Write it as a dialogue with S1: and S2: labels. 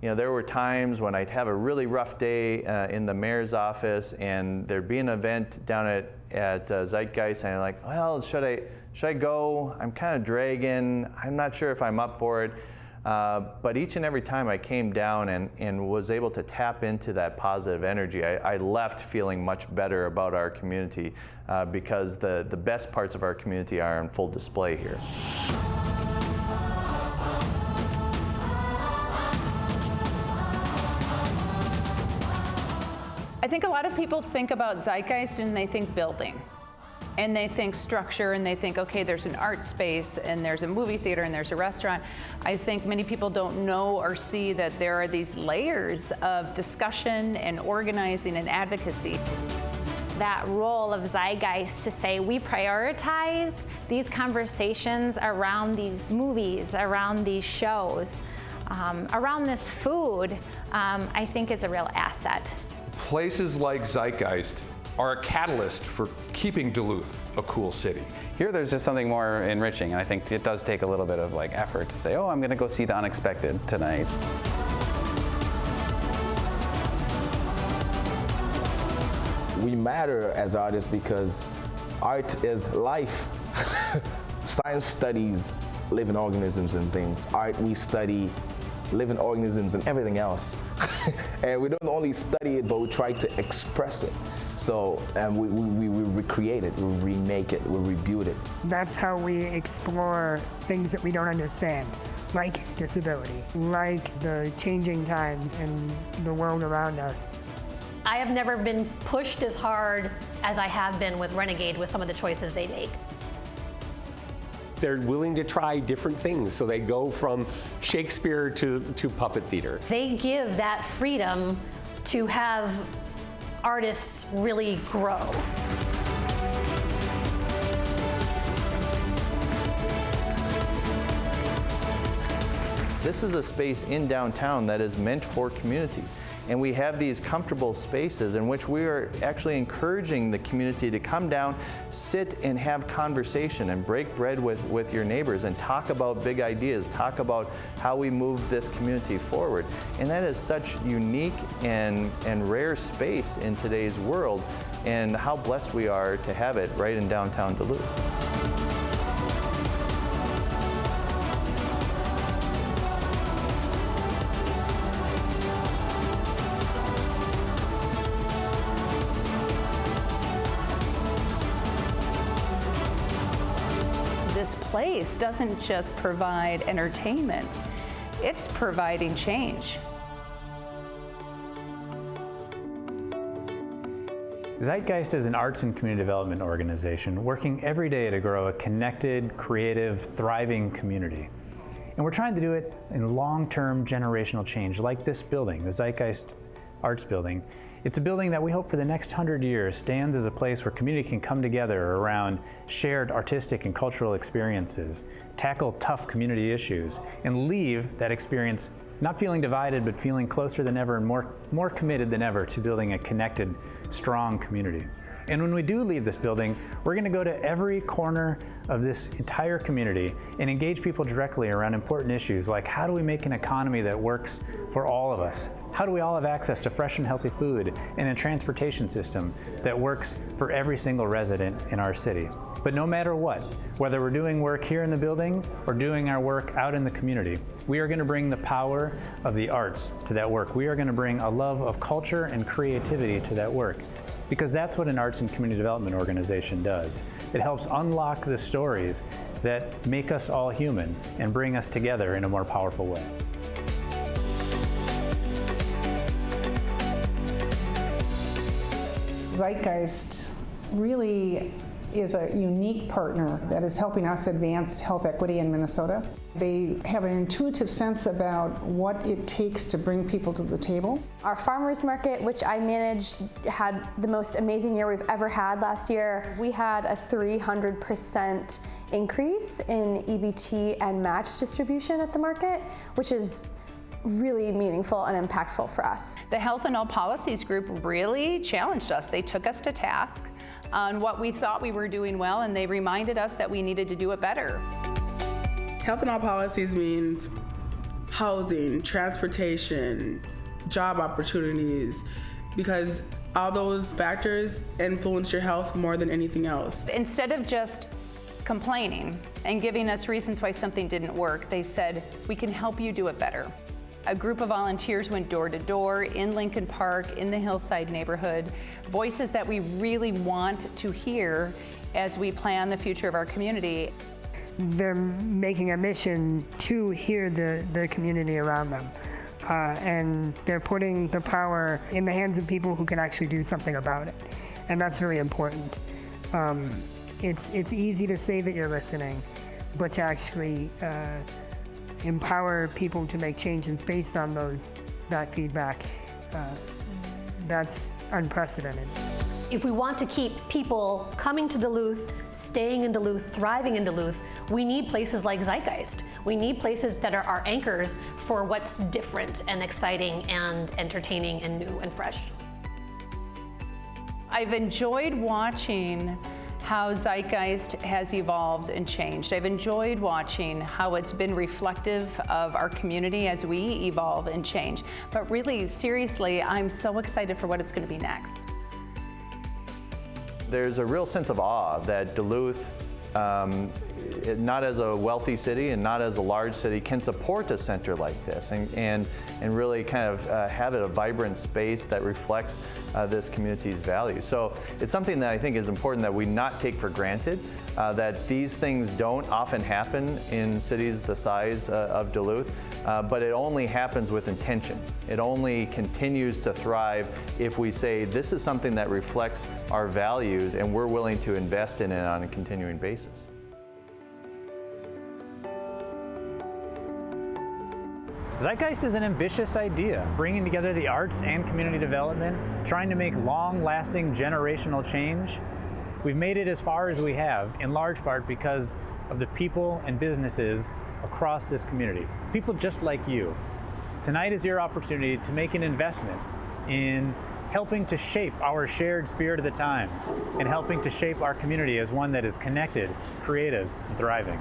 S1: there were times when I'd have a really rough day in the mayor's office, and there'd be an event down at Zeitgeist, and I'm like, well, should I go? I'm kind of dragging. I'm not sure if I'm up for it. But each and every time I came down and was able to tap into that positive energy, I left feeling much better about our community because the best parts of our community are on full display here.
S2: I think a lot of people think about Zeitgeist and they think building. And they think structure, and they think, okay, there's an art space, and there's a movie theater, and there's a restaurant. I think many people don't know or see that there are these layers of discussion and organizing and advocacy.
S3: That role of Zeitgeist to say we prioritize these conversations around these movies, around these shows, around this food, I think is a real asset.
S4: Places like Zeitgeist are a catalyst for keeping Duluth a cool city.
S5: Here there's just something more enriching, and I think it does take a little bit of effort to say, oh, I'm gonna go see the unexpected tonight.
S6: We matter as artists because art is life. Science studies living organisms and things. Art, we study living organisms and everything else. And we don't only study it, but we try to express it. So we recreate it, we remake it, we rebuild it.
S7: That's how we explore things that we don't understand, like disability, like the changing times in the world around us.
S8: I have never been pushed as hard as I have been with Renegade with some of the choices they make.
S9: They're willing to try different things, so they go from Shakespeare to puppet theater.
S8: They give that freedom to have artists really grow.
S1: This is a space in downtown that is meant for community. And we have these comfortable spaces in which we are actually encouraging the community to come down, sit and have conversation and break bread with your neighbors and talk about big ideas, talk about how we move this community forward. And that is such unique and rare space in today's world, and how blessed we are to have it right in downtown Duluth.
S2: This place doesn't just provide entertainment, it's providing change.
S10: Zeitgeist is an arts and community development organization working every day to grow a connected, creative, thriving community. And we're trying to do it in long-term generational change, like this building, the Zeitgeist Arts Building. It's a building that we hope for the next 100 years stands as a place where community can come together around shared artistic and cultural experiences, tackle tough community issues, and leave that experience not feeling divided, but feeling closer than ever and more committed than ever to building a connected, strong community. And when we do leave this building, we're going to go to every corner of this entire community and engage people directly around important issues like how do we make an economy that works for all of us? How do we all have access to fresh and healthy food and a transportation system that works for every single resident in our city? But no matter what, whether we're doing work here in the building or doing our work out in the community, we are going to bring the power of the arts to that work. We are going to bring a love of culture and creativity to that work, because that's what an arts and community development organization does. It helps unlock the stories that make us all human and bring us together in a more powerful way.
S11: Zeitgeist really is a unique partner that is helping us advance health equity in Minnesota. They have an intuitive sense about what it takes to bring people to the table.
S3: Our farmers market, which I managed, had the most amazing year we've ever had last year. We had a 300% increase in EBT and match distribution at the market, which is really meaningful and impactful for us.
S2: The Health and All Policies group really challenged us. They took us to task on what we thought we were doing well, and they reminded us that we needed to do it better.
S12: Health and All Policies means housing, transportation, job opportunities, because all those factors influence your health more than anything else.
S2: Instead of just complaining and giving us reasons why something didn't work, they said, we can help you do it better. A group of volunteers went door to door in Lincoln Park, in the Hillside neighborhood, voices that we really want to hear as we plan the future of our community.
S7: They're making a mission to hear the community around them. And they're putting the power in the hands of people who can actually do something about it. And that's very important. It's easy to say that you're listening, but to actually empower people to make changes based on that feedback, that's unprecedented.
S8: If we want to keep people coming to Duluth, staying in Duluth, thriving in Duluth, we need places like Zeitgeist. We need places that are our anchors for what's different and exciting and entertaining and new and fresh.
S2: I've enjoyed watching how Zeitgeist has evolved and changed. I've enjoyed watching how it's been reflective of our community as we evolve and change. But really, seriously, I'm so excited for what it's going to be next.
S1: There's a real sense of awe that Duluth, not as a wealthy city and not as a large city, can support a center like this and really kind of have it a vibrant space that reflects this community's values. So it's something that I think is important that we not take for granted, that these things don't often happen in cities the size of Duluth, but it only happens with intention. It only continues to thrive if we say this is something that reflects our values and we're willing to invest in it on a continuing basis.
S10: Zeitgeist is an ambitious idea, bringing together the arts and community development, trying to make long-lasting generational change. We've made it as far as we have, in large part because of the people and businesses across this community. People just like you. Tonight is your opportunity to make an investment in helping to shape our shared spirit of the times and helping to shape our community as one that is connected, creative, and thriving.